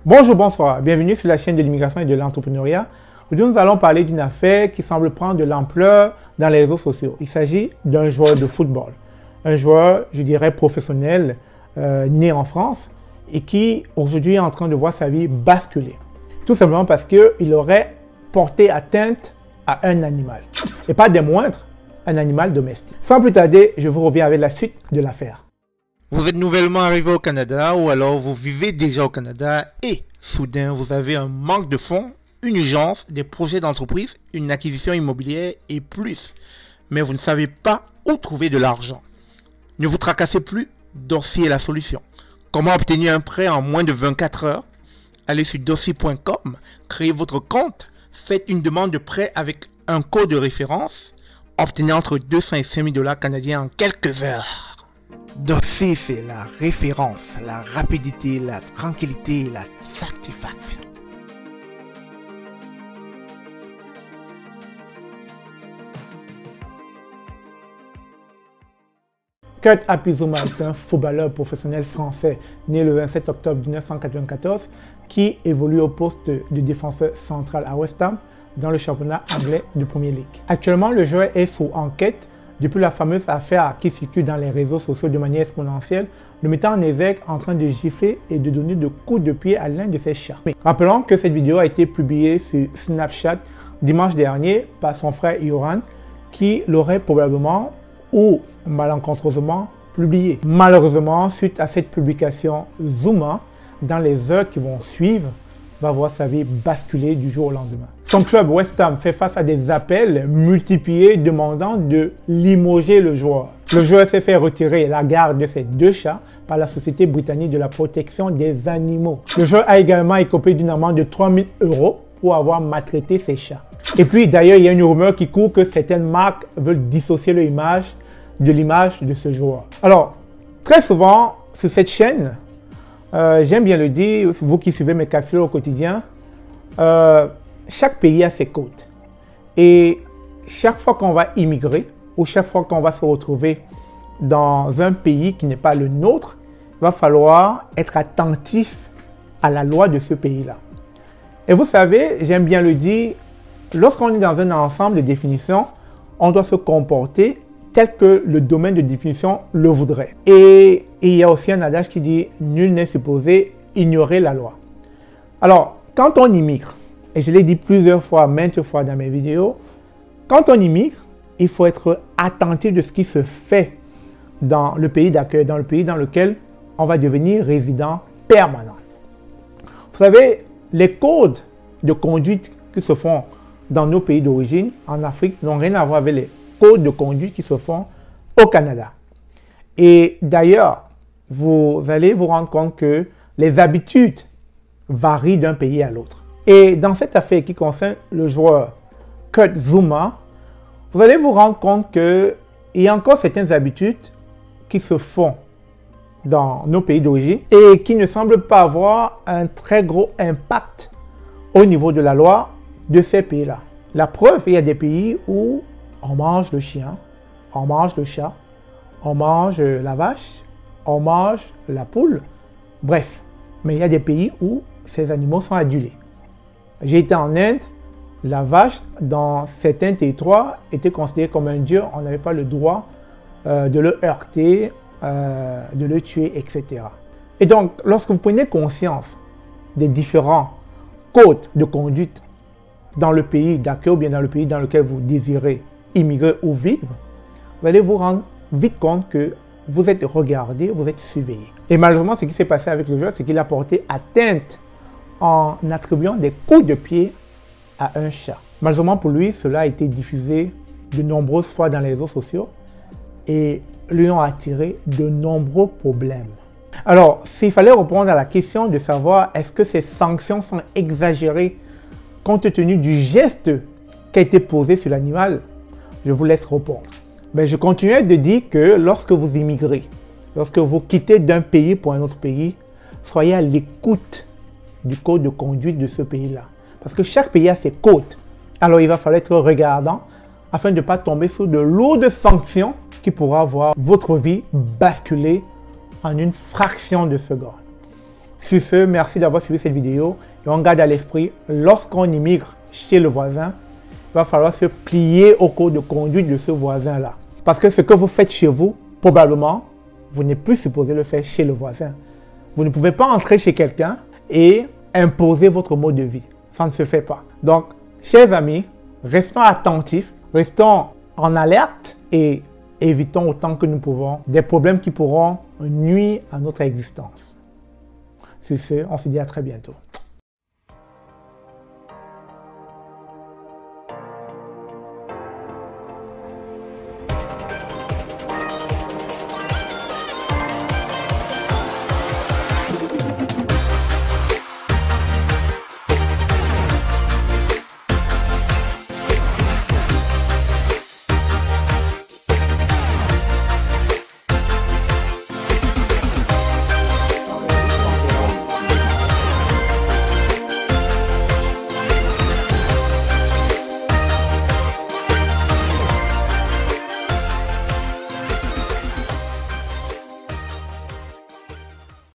Bonjour, bonsoir, bienvenue sur la chaîne de l'immigration et de l'entrepreneuriat. Aujourd'hui, nous allons parler d'une affaire qui semble prendre de l'ampleur dans les réseaux sociaux. Il s'agit d'un joueur de football, un joueur, je dirais, professionnel, né en France et qui aujourd'hui est en train de voir sa vie basculer. Tout simplement parce qu'il aurait porté atteinte à un animal, et pas des moindres, un animal domestique. Sans plus tarder, je vous reviens avec la suite de l'affaire. Vous êtes nouvellement arrivé au Canada ou alors vous vivez déjà au Canada et soudain vous avez un manque de fonds, une urgence, des projets d'entreprise, une acquisition immobilière et plus. Mais vous ne savez pas où trouver de l'argent. Ne vous tracassez plus, Dossier est la solution. Comment obtenir un prêt en moins de 24 heures? Allez sur dossier.com, créez votre compte, faites une demande de prêt avec un code de référence, obtenez entre 200 et 5 000 $ canadiens en quelques heures. Dossier, c'est la référence, la rapidité, la tranquillité, la satisfaction. Kurt Apizuma est un footballeur professionnel français né le 27 octobre 1994 qui évolue au poste de défenseur central à West Ham dans le championnat anglais de Premier League. Actuellement, le joueur est sous enquête depuis la fameuse affaire qui circule dans les réseaux sociaux de manière exponentielle, le mettant en exergue en train de gifler et de donner de coups de pied à l'un de ses chats. Rappelons que cette vidéo a été publiée sur Snapchat dimanche dernier par son frère Yoran qui l'aurait probablement ou malencontreusement publié. Malheureusement, suite à cette publication, Zuma, dans les heures qui vont suivre, va voir sa vie basculer du jour au lendemain. Son club West Ham fait face à des appels multipliés demandant de limoger le joueur. Le joueur s'est fait retirer la garde de ses deux chats par la Société britannique de la protection des animaux. Le joueur a également écopé d'une amende de 3 000 € pour avoir maltraité ses chats. Et puis d'ailleurs, il y a une rumeur qui court que certaines marques veulent dissocier l'image de ce joueur. Alors, très souvent, sur cette chaîne, j'aime bien le dire, vous qui suivez mes capsules au quotidien, chaque pays a ses côtes. Et chaque fois qu'on va immigrer, ou chaque fois qu'on va se retrouver dans un pays qui n'est pas le nôtre, il va falloir être attentif à la loi de ce pays-là. Et vous savez, j'aime bien le dire, lorsqu'on est dans un ensemble de définitions, on doit se comporter tel que le domaine de définition le voudrait. Et il y a aussi un adage qui dit « Nul n'est supposé ignorer la loi ». Alors, quand on immigre, et je l'ai dit plusieurs fois, maintes fois dans mes vidéos, quand on immigre, il faut être attentif de ce qui se fait dans le pays d'accueil, dans le pays dans lequel on va devenir résident permanent. Vous savez, les codes de conduite qui se font dans nos pays d'origine, en Afrique, n'ont rien à voir avec les codes de conduite qui se font au Canada. Et d'ailleurs, vous allez vous rendre compte que les habitudes varient d'un pays à l'autre. Et dans cette affaire qui concerne le joueur Kurt Zouma, vous allez vous rendre compte qu'il y a encore certaines habitudes qui se font dans nos pays d'origine et qui ne semblent pas avoir un très gros impact au niveau de la loi de ces pays-là. La preuve, il y a des pays où on mange le chien, on mange le chat, on mange la vache, on mange la poule, bref. Mais il y a des pays où ces animaux sont adulés. J'ai été en Inde, la vache, dans certains territoires, était considérée comme un dieu, on n'avait pas le droit de le heurter, de le tuer, etc. Et donc, lorsque vous prenez conscience des différents codes de conduite dans le pays d'accueil ou bien dans le pays dans lequel vous désirez immigrer ou vivre, vous allez vous rendre vite compte que vous êtes regardé, vous êtes surveillé. Et malheureusement, ce qui s'est passé avec le joueur, c'est qu'il a porté atteinte en attribuant des coups de pied à un chat. Malheureusement pour lui, cela a été diffusé de nombreuses fois dans les réseaux sociaux et lui ont attiré de nombreux problèmes. Alors, s'il fallait répondre à la question de savoir est-ce que ces sanctions sont exagérées compte tenu du geste qui a été posé sur l'animal, je vous laisse répondre. Mais je continuais de dire que lorsque vous immigrez, lorsque vous quittez d'un pays pour un autre pays, soyez à l'écoute du code de conduite de ce pays-là. Parce que chaque pays a ses codes. Alors il va falloir être regardant afin de ne pas tomber sous de lourdes sanctions qui pourra voir votre vie basculer en une fraction de seconde. Sur ce, merci d'avoir suivi cette vidéo et on garde à l'esprit, lorsqu'on immigre chez le voisin, il va falloir se plier au code de conduite de ce voisin-là. Parce que ce que vous faites chez vous, probablement, vous n'êtes plus supposé le faire chez le voisin. Vous ne pouvez pas entrer chez quelqu'un et imposer votre mode de vie. Ça ne se fait pas. Donc, chers amis, restons attentifs, restons en alerte et évitons autant que nous pouvons des problèmes qui pourront nuire à notre existence. Sur ce, on se dit à très bientôt.